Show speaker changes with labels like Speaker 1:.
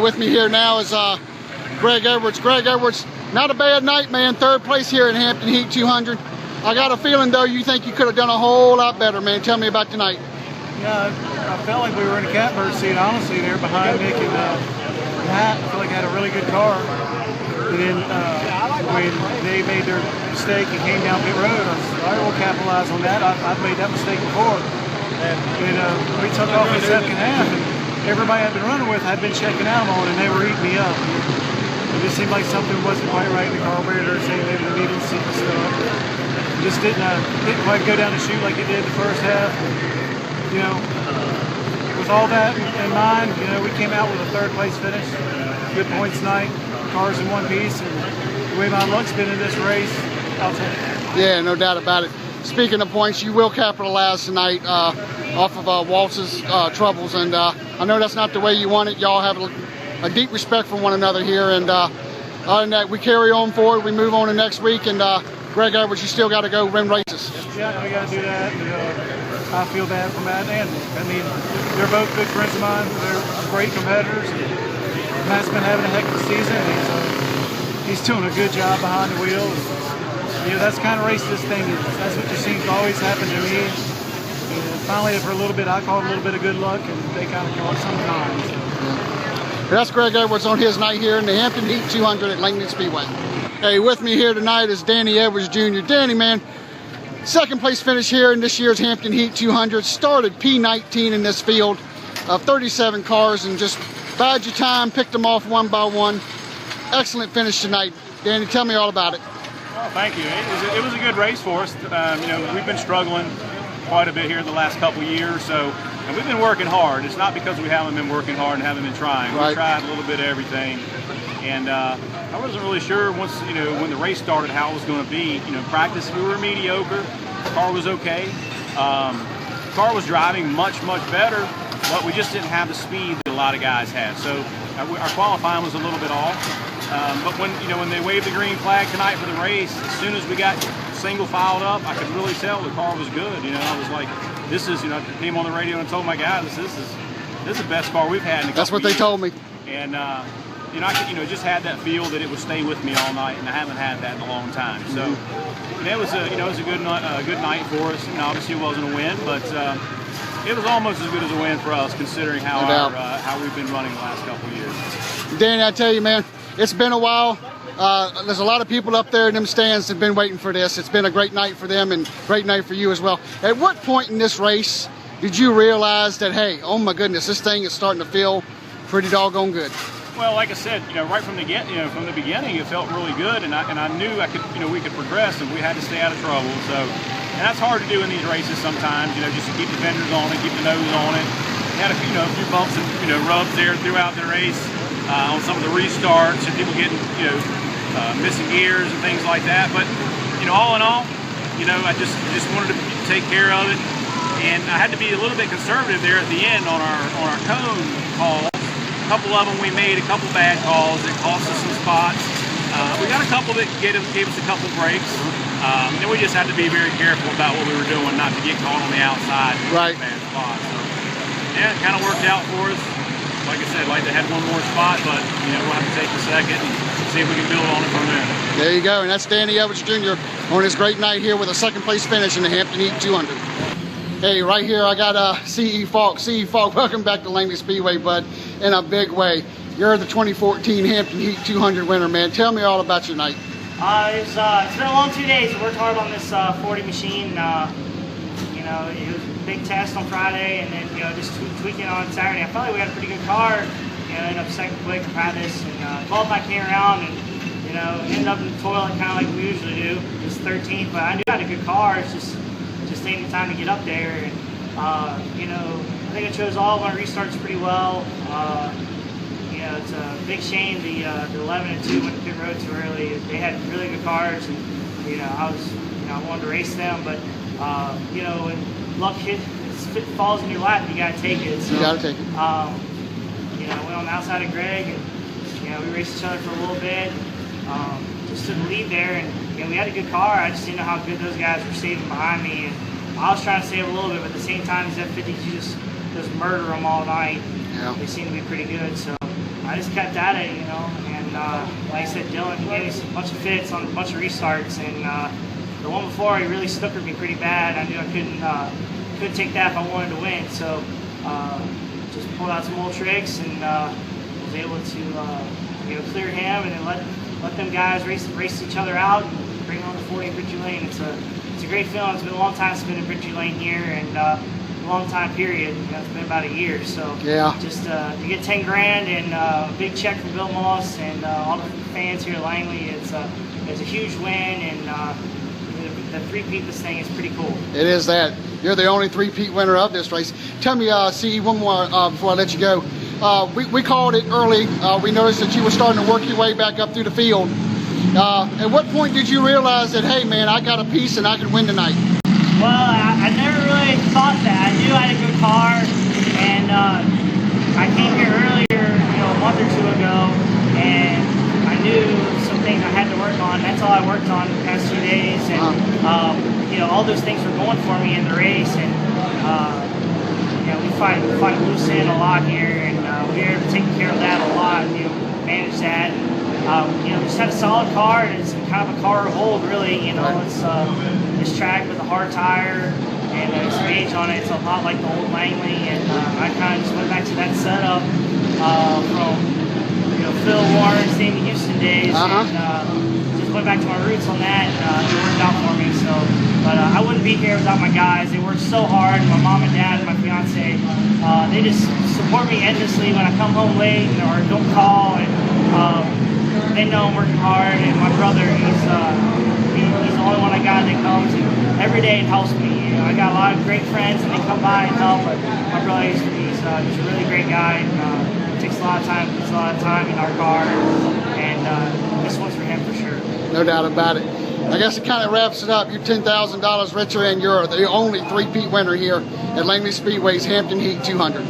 Speaker 1: with me here now is Greg Edwards. Greg Edwards, not a bad night, man. Third place here in Hampton Heat 200. I got a feeling, though, you think you could have done a whole lot better, man. Tell me about tonight.
Speaker 2: Yeah, I felt like we were in a catbird seat, honestly, there behind Nick and Matt. I feel like I had a really good car. And then when they made their mistake and came down pit road, I was like, all right, we'll capitalize on that. I've made that mistake before. And we took off in the second half, and everybody I'd been running with had been checking out on, and they were eating me up. It just seemed like something wasn't quite right in the carburetor, saying maybe they needed some stuff. It just didn't quite go down the chute like it did the first half. You know, with all that in mind, you know, we came out with a third place finish. Good points tonight, cars in one piece, and the way my luck's been in this race, I'll take it.
Speaker 1: Yeah, no doubt about it. Speaking of points, you will capitalize tonight off of Waltz's troubles, and I know that's not the way you want it. Y'all have a deep respect for one another here, and other than that, we carry on forward. We move on to next week, and Greg Edwards, you still got to go win races.
Speaker 2: Yeah, we got to do that. I feel bad for Matt and Andy. I mean, they're both good friends of mine. They're great competitors. Matt's been having a heck of a season. He's doing a good job behind the wheel. You know, that's the kind of race this thing is. That's what just seems to always happen to me. And finally, for a little bit, I called a little bit of good luck, and they kind of called sometimes.
Speaker 1: So. That's Greg Edwards on his night here in the Hampton Heat 200 at Langley Speedway. Hey, with me here tonight is Danny Edwards Jr. Danny, man, second place finish here in this year's Hampton Heat 200. Started P19 in this field of 37 cars and just bide your time, picked them off one by one. Excellent finish tonight. Danny, tell me all about it.
Speaker 3: Oh, thank you. It was a good race for us. You know, we've been struggling quite a bit here the last couple of years, and we've been working hard. It's not because we haven't been working hard and haven't been trying.
Speaker 1: Right.
Speaker 3: We tried a little bit of everything, and I wasn't really sure once, you know, when the race started how it was going to be. You know, practice we were mediocre. The car was okay. The car was driving much better, but we just didn't have the speed that a lot of guys had. So our qualifying was a little bit off. But when they waved the green flag tonight for the race, as soon as we got single filed up, I could really tell the car was good. You know, I was like, this is, you know, I came on the radio and told my guys, this is the best car we've had in a couple
Speaker 1: That's what they
Speaker 3: years.
Speaker 1: told me.
Speaker 3: And you know, I could, just had that feel that it would stay with me all night, and I haven't had that in a long time. So it was a good night for us. And obviously it wasn't a win, but it was almost as good as a win for us, considering how how we've been running the last couple of years.
Speaker 1: Danny, I tell you, man, it's been a while. There's a lot of people up there in them stands that have been waiting for this. It's been a great night for them and great night for you as well. At what point in this race did you realize that, hey, oh my goodness, this thing is starting to feel pretty doggone good?
Speaker 3: Well, like I said, right from the beginning, it felt really good, and I knew we could progress, and we had to stay out of trouble. So, and that's hard to do in these races sometimes, just to keep the fenders on it, keep the nose on it. We had a few bumps and rubs there throughout the race on some of the restarts, and people getting missing gears and things like that. But all in all, I just wanted to take care of it, and I had to be a little bit conservative there at the end on our cone call. A couple of them we made a couple bad calls that cost us some spots. We got a couple that gave us a couple breaks. And we just had to be very careful about what we were doing, not to get caught on the outside in
Speaker 1: right.
Speaker 3: bad spots. So, yeah, it kind of worked out for us. Like I said, like they had one more spot, but we'll have to take the second and see if we can build on it from there. There
Speaker 1: you go, and that's Danny Edwards Jr. on his great night here with a second place finish in the Hampton Heat 200. Hey, right here I got CE FALK. CE FALK, welcome back to Langley Speedway, bud, in a big way. You're the 2014 Hampton Heat 200 winner, man. Tell me all about your night.
Speaker 4: It's been a long 2 days. We worked hard on this 40 machine. It was a big test on Friday, and then just tweaking on Saturday. I felt like we had a pretty good car. Ended up second quick in practice, and qualifying came around, and ended up in the toilet kind of like we usually do. It was 13th, but I knew I had a good car. It's just taking the time to get up there, and I think I chose all of my restarts pretty well. It's a big shame the 11 and 2 went to pit road too early. They had really good cars, and I wanted to race them, but when luck falls in your lap, you gotta take it. So,
Speaker 1: you gotta take it.
Speaker 4: I went on the outside of Greg, and we raced each other for a little bit. Just took the lead there, and we had a good car. I just didn't know how good those guys were saving behind me, and I was trying to save a little bit, but at the same time, these F50s, you just murder them all night.
Speaker 1: Yeah.
Speaker 4: They seem to be pretty good, so I just kept at it, you know. And like I said, Dylan gave me a bunch of fits on a bunch of restarts, and the one before he really snookered me pretty bad. I knew I couldn't take that if I wanted to win. So just pulled out some old tricks and was able to clear him, and then let them guys race each other out and bring on the 40 in Victory Lane. It's a great feeling. It's been a long time spending Victory Lane here, and a long time period. You know, it's been about a year. So
Speaker 1: yeah,
Speaker 4: just to get 10 grand and a big check from Bill Moss and all the fans here at Langley, it's a huge win, and the three-peat this thing is pretty cool.
Speaker 1: It is that. You're the only three-peat winner of this race. Tell me, CE, one more before I let you go. We called it early. We noticed that you were starting to work your way back up through the field. At what point did you realize that, hey man, I got a piece and I can win tonight?
Speaker 4: Well, I never really thought that. I knew I had a good car, and I came here earlier, a month or two ago, and I knew some things I had to work on. That's all I worked on the past 2 days, and all those things were going for me in the race, and we fight loose in a lot here, and we're taking care of that a lot, manage that. Just had a solid car, and it's kind of a car of old, really. It's this track with a hard tire and some age on it. It's a lot like the old Langley, and I kind of just went back to that setup from Phil Warren, Sammy Houston days, and just went back to my roots on that. It worked out for me. So, but I wouldn't be here without my guys. They worked so hard. My mom and dad and my fiance, they just support me endlessly when I come home late or don't call, and they know I'm working hard. And my brother, he's the only one I got that comes and every day and helps me. I got a lot of great friends and they come by and help, but my brother he's a really great guy, and takes a lot of time, puts a lot of time in our car, and this one's for him for sure.
Speaker 1: No doubt about it. I guess it kind of wraps it up. You're $10,000 richer, and you're the only three-peat winner here at Langley Speedway's Hampton Heat 200.